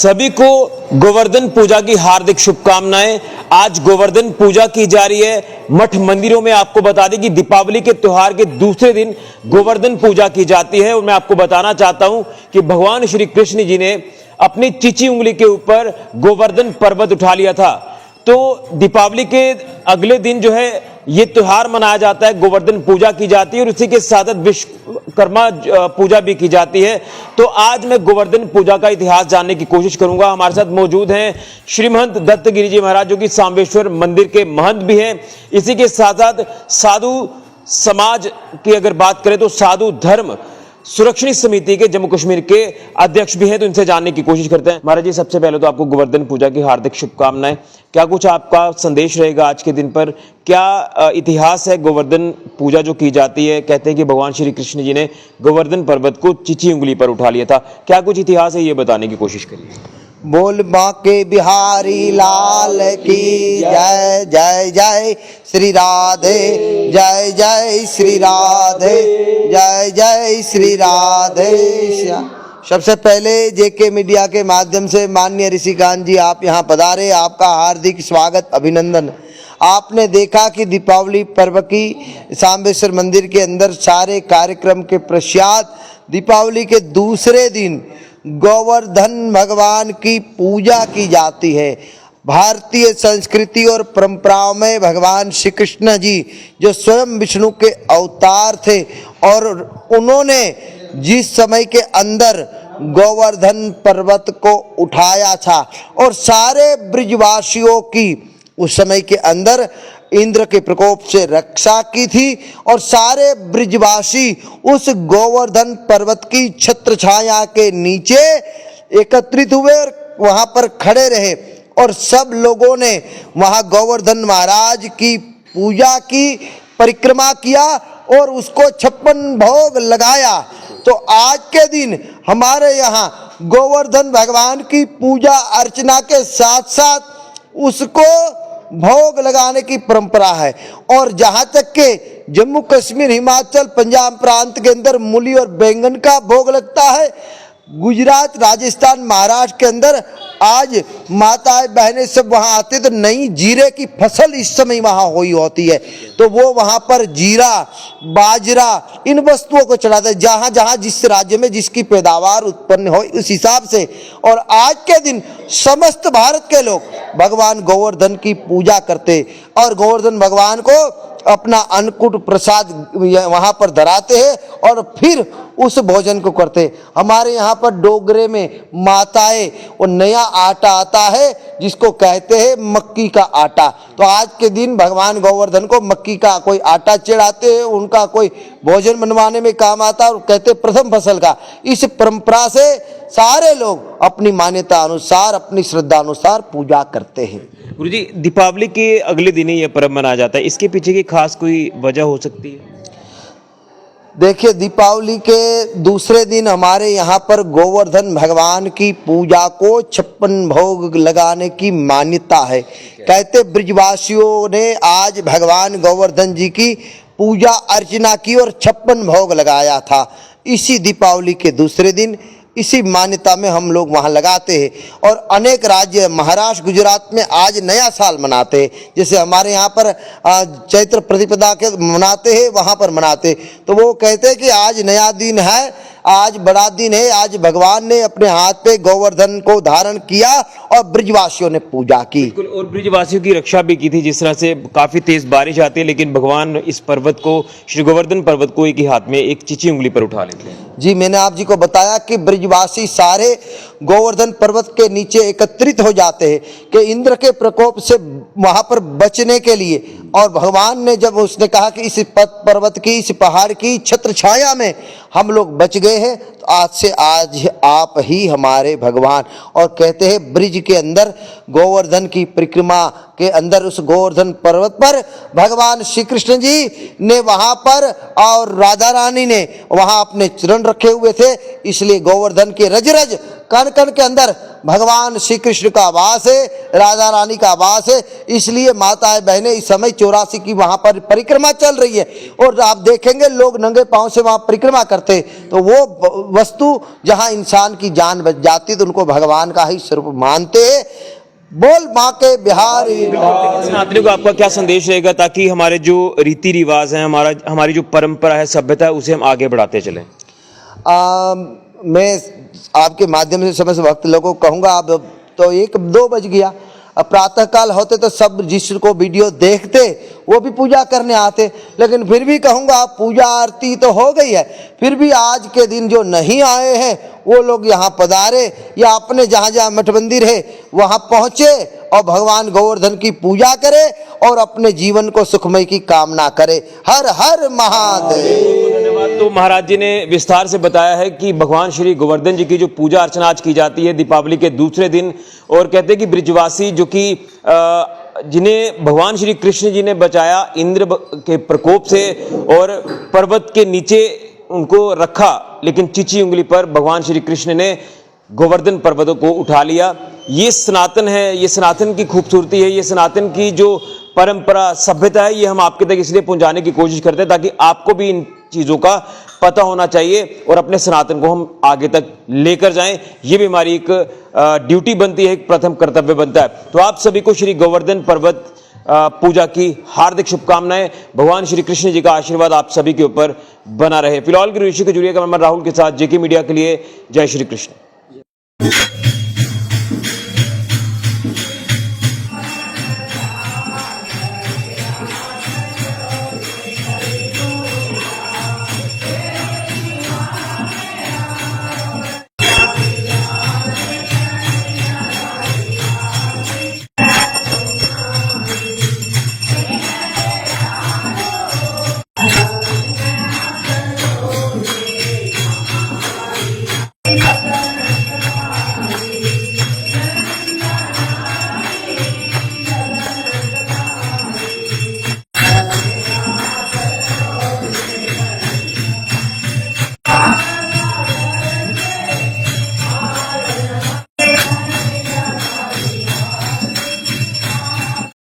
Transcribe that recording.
सभी को गोवर्धन पूजा की हार्दिक शुभकामनाएं। आज गोवर्धन पूजा की जा रही है मठ मंदिरों में। आपको बता दें कि दीपावली के त्योहार के दूसरे दिन गोवर्धन पूजा की जाती है और मैं आपको बताना चाहता हूं कि भगवान श्री कृष्ण जी ने अपनी चिची उंगली के ऊपर गोवर्धन पर्वत उठा लिया था। तो दीपावली के अगले दिन जो है ये त्योहार मनाया जाता है, गोवर्धन पूजा की जाती है और उसी के साथ विश्वकर्मा पूजा भी की जाती है। तो आज मैं गोवर्धन पूजा का इतिहास जानने की कोशिश करूंगा। हमारे साथ मौजूद हैं श्री महंत दत्तगिरी जी महाराज, जो कि सांबेश्वर मंदिर के महंत भी हैं। इसी के साथ साथ साधु समाज की अगर बात करें तो साधु धर्म सुरक्षित समिति के जम्मू कश्मीर के अध्यक्ष भी हैं। तो इनसे जानने की कोशिश करते हैं। महाराज जी, सबसे पहले तो आपको गोवर्धन पूजा की हार्दिक शुभकामनाएं। क्या कुछ आपका संदेश रहेगा आज के दिन पर? क्या इतिहास है गोवर्धन पूजा जो की जाती है? कहते हैं कि भगवान श्री कृष्ण जी ने गोवर्धन पर्वत को चिची उंगली पर उठा लिया था। क्या कुछ इतिहास है, ये बताने की कोशिश करिए। बोल बांके बिहारी लाल की जय। जय जय श्री राधे, जय जय श्री राधे, जय जय श्री राधे। सबसे पहले जेके मीडिया के माध्यम से माननीय ऋषिकांत जी, आप यहाँ पधारे, आपका हार्दिक स्वागत, अभिनंदन। आपने देखा कि दीपावली पर्व की सांबेश्वर मंदिर के अंदर सारे कार्यक्रम के पश्चात दीपावली के दूसरे दिन गोवर्धन भगवान की पूजा की जाती है। भारतीय संस्कृति और परंपराओं में भगवान श्री कृष्ण जी जो स्वयं विष्णु के अवतार थे और उन्होंने जिस समय के अंदर गोवर्धन पर्वत को उठाया था और सारे ब्रिजवासियों की उस समय के अंदर इंद्र के प्रकोप से रक्षा की थी और सारे ब्रिजवासी उस गोवर्धन पर्वत की छत्र छाया के नीचे एकत्रित हुए और वहां पर खड़े रहे और सब लोगों ने वहां गोवर्धन महाराज की पूजा की, परिक्रमा किया और उसको 56 भोग लगाया। तो आज के दिन हमारे यहाँ गोवर्धन भगवान की पूजा अर्चना के साथ साथ उसको भोग लगाने की परंपरा है। और जहां तक के जम्मू कश्मीर, हिमाचल, पंजाब प्रांत के अंदर मूली और बैंगन का भोग लगता है। गुजरात, राजस्थान, महाराष्ट्र के अंदर आज माताएं बहनें सब वहां आते तो नई जीरे की फसल इस समय वहां हुई होती है, तो वो वहां पर जीरा, बाजरा, इन वस्तुओं को चढ़ाते हैं जहां जहां जिस राज्य में जिसकी पैदावार उत्पन्न हो उस हिसाब से। और आज के दिन समस्त भारत के लोग भगवान गोवर्धन की पूजा करते और गोवर्धन भगवान को अपना अन्नकूट प्रसाद वहां पर धराते हैं और फिर उस भोजन को करते। हमारे यहाँ पर डोगरे में माताएं वो नया आटा आता है जिसको कहते हैं मक्की का आटा, तो आज के दिन भगवान गोवर्धन को मक्की का कोई आटा चढ़ाते हैं, उनका कोई भोजन बनवाने में काम आता है और कहते प्रथम फसल का। इस परंपरा से सारे लोग अपनी मान्यता अनुसार, अपनी श्रद्धा अनुसार पूजा करते हैं। गुरु जी, दीपावली के अगले दिन ही यह पर्व मनाया जाता है, इसके पीछे की खास कोई वजह हो सकती है? देखिए, दीपावली के दूसरे दिन हमारे यहाँ पर गोवर्धन भगवान की पूजा को 56 भोग लगाने की मान्यता है। कहते ब्रिजवासियों ने आज भगवान गोवर्धन जी की पूजा अर्चना की और 56 भोग लगाया था। इसी दीपावली के दूसरे दिन इसी मान्यता में हम लोग वहाँ लगाते हैं और अनेक राज्य, महाराष्ट्र, गुजरात में आज नया साल मनाते हैं। जैसे हमारे यहाँ पर चैत्र प्रतिपदा के मनाते हैं, वहाँ पर मनाते, तो वो कहते हैं कि आज नया दिन है, आज बड़ा दिन है, आज भगवान ने अपने हाथ पे गोवर्धन को धारण किया और ब्रिजवासियों ने पूजा की। और ब्रिजवासियों की रक्षा भी की थी। जिस तरह से काफी तेज बारिश आती है लेकिन भगवान इस पर्वत को, श्री गोवर्धन पर्वत को एक ही हाथ में, एक चिची उंगली पर उठा लेते हैं। जी, मैंने आप जी को बताया कि ब्रिजवासी सारे गोवर्धन पर्वत के नीचे एकत्रित हो जाते हैं कि इंद्र के प्रकोप से वहां पर बचने के लिए। और भगवान ने जब उसने कहा कि इस पर्वत की, इस पहाड़ की छत्र छाया में हम लोग बच गए हैं, तो आज से आज आप ही हमारे भगवान। और कहते हैं ब्रिज के अंदर गोवर्धन की परिक्रमा के अंदर उस गोवर्धन पर्वत पर भगवान श्री कृष्ण जी ने वहां पर और राधा रानी ने वहां अपने चरण रखे हुए थे, इसलिए गोवर्धन के रज रज कण कण के अंदर भगवान श्री कृष्ण का वास है, राधा रानी का वास है। इसलिए माताएं बहनें इस समय 84 की वहां पर परिक्रमा चल रही है और आप देखेंगे लोग नंगे पांव से वहां परिक्रमा करते करते, तो वो वस्तु जहाँ इंसान की जान बच जाती तो उनको भगवान का ही स्वरूप मानते। बोल माँ के बिहारी लाल। सनातनियों को आपका क्या संदेश रहेगा ताकि हमारे जो रीति रिवाज हैं, हमारी जो परंपरा है, सभ्यता है, उसे हम आगे बढ़ाते चलें? मैं आपके माध्यम से समस्त भक्त लोगों को कहूँगा, अब तो 1-2 बज गया, अब प्रातःकाल होते तो सब जिसको वीडियो देखते वो भी पूजा करने आते, लेकिन फिर भी कहूँगा पूजा आरती तो हो गई है, फिर भी आज के दिन जो नहीं आए हैं वो लोग यहाँ पधारे या अपने जहाँ जहाँ मठ मंदिर है वहाँ पहुँचे और भगवान गोवर्धन की पूजा करे और अपने जीवन को सुखमय की कामना करे। हर हर महादेव। धन्यवाद। तो महाराज जी ने विस्तार से बताया है कि भगवान श्री गोवर्धन जी की जो पूजा अर्चना आज की जाती है दीपावली के दूसरे दिन, और कहते हैं कि ब्रिजवासी जो कि जिन्हें भगवान श्री कृष्ण जी ने बचाया इंद्र के प्रकोप से और पर्वत के नीचे उनको रखा, लेकिन चिची उंगली पर भगवान श्री कृष्ण ने गोवर्धन पर्वत को उठा लिया। ये सनातन है, ये सनातन की खूबसूरती है, ये सनातन की जो परंपरा सभ्यता है, ये हम आपके तक इसलिए पहुंचाने की कोशिश करते हैं ताकि आपको भी इन चीजों का पता होना चाहिए और अपने सनातन को हम आगे तक लेकर जाएं। ये भी हमारी एक ड्यूटी बनती है, एक प्रथम कर्तव्य बनता है। तो आप सभी को श्री गोवर्धन पर्वत पूजा की हार्दिक शुभकामनाएं। भगवान श्री कृष्ण जी का आशीर्वाद आप सभी के ऊपर बना रहे। फिलहाल की ऋषि के जुड़िए कैमरामैन राहुल के साथ जेके मीडिया के लिए जय श्री कृष्ण।